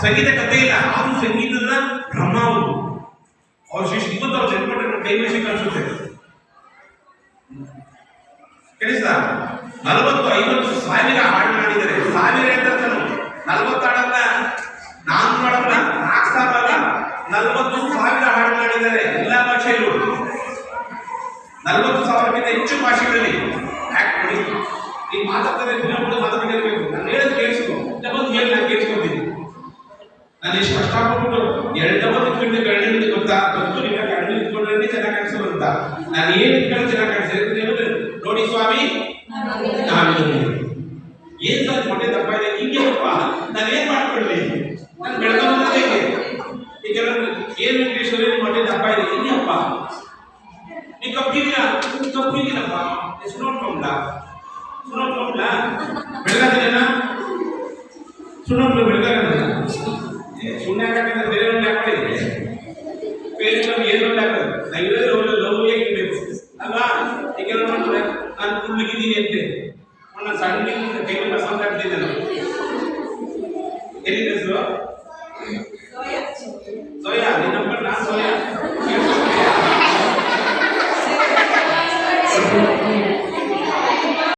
ಸಂಗೀತ ಕಥೆ ಇಲ್ಲ, ಆದ್ರೂ ಸಂಗೀತದ ಬ್ರಹ್ಮ ಅವರು. ಅವ್ರ ಶಿಷ್ಯ ಇವತ್ತು ಅವ್ರು ಜನ್ಮಟ್ಟೆ ಕೈಮೇಶಕ್ಕೆ ಅನ್ಸುತ್ತೆ. ಕೇಳಿಸ್ತಾ? 40-50 ಹಾಡು ಮಾಡಿದ್ದಾರೆ. 1000 ಹೇಳ್ತಾರೆ, 40 ಹಾಡಲ್ಲ, 400 ಹಾಡಲ್ಲ, 4,000 ಅಲ್ಲ, 40,000 ಹಾಡು ಮಾಡಿದ್ದಾರೆ ಎಲ್ಲ ಭಾಷೆಯಲ್ಲೂ. 40,000ಕ್ಕಿಂತ ಹೆಚ್ಚು ಭಾಷೆಗಳಲ್ಲಿ ಆಕ್ಟ್ ಮಾಡಿ. ಈಗ ಮಾತಾಡ್ತಾರೆ, ಮಾತಾಡ್ಬೇಕು, ನಾನು ಹೇಳೋದು ಕೇಳಿಸ್ಕೊ, ಡಬಲ್ ಹೇಳಿ ನಾನು ಕೇಳಿಸ್ಕೊತೀನಿ. ನಾನು ಎಷ್ಟು ಕಷ್ಟಪಟ್ಟು 2 ಡಬಲ್ ಇಟ್ಕೊಂಡು ಗಂಡು ಗೊತ್ತಾ, ಗೊತ್ತು ನಿನ್ನ ಗಂಡು ಇಟ್ಕೊಂಡ್ರೆ ಚೆನ್ನಾಗಿ ಕಾಣಿಸೋದು ಅಂತ. ನಾನು ಏನು ಇಟ್ಕೊಂಡು ಚೆನ್ನಾಗಿ ಕಾಣಿಸಿದ್ರೆ ನೋಡಿ ಸ್ವಾಮಿ ಏನ್ ಸರ್ ಹೊಟ್ಟೆ ದಪ್ಪ ಇದೆ, ಹಿಂಗೇನಪ್ಪ ನಾನು ಏನ್ ಮಾಡ್ಕೊಳ್ಳಿ, ನಾನು ಬೆಳಗಾವಿ ಹೇಗೆ ಈಗ ಏನು ವೆಂಕಟೇಶ್ವರ ಹೊಟ್ಟೆ ದಪ್ಪ ಇದೆ, ಹಿಂಗಪ್ಪ ನೀ ಕಪ್ಪಿದ್ದೀನಪ್ಪ ಸುನೋಟ್ಕೊಂಡ ಬೆಳಗಾವಿನ ಸುನೋಟ್ಲು ಬೆಳಗಾವಿ ಸುಮ್ಮನೆ ಯಾಕಂದ್ರೆ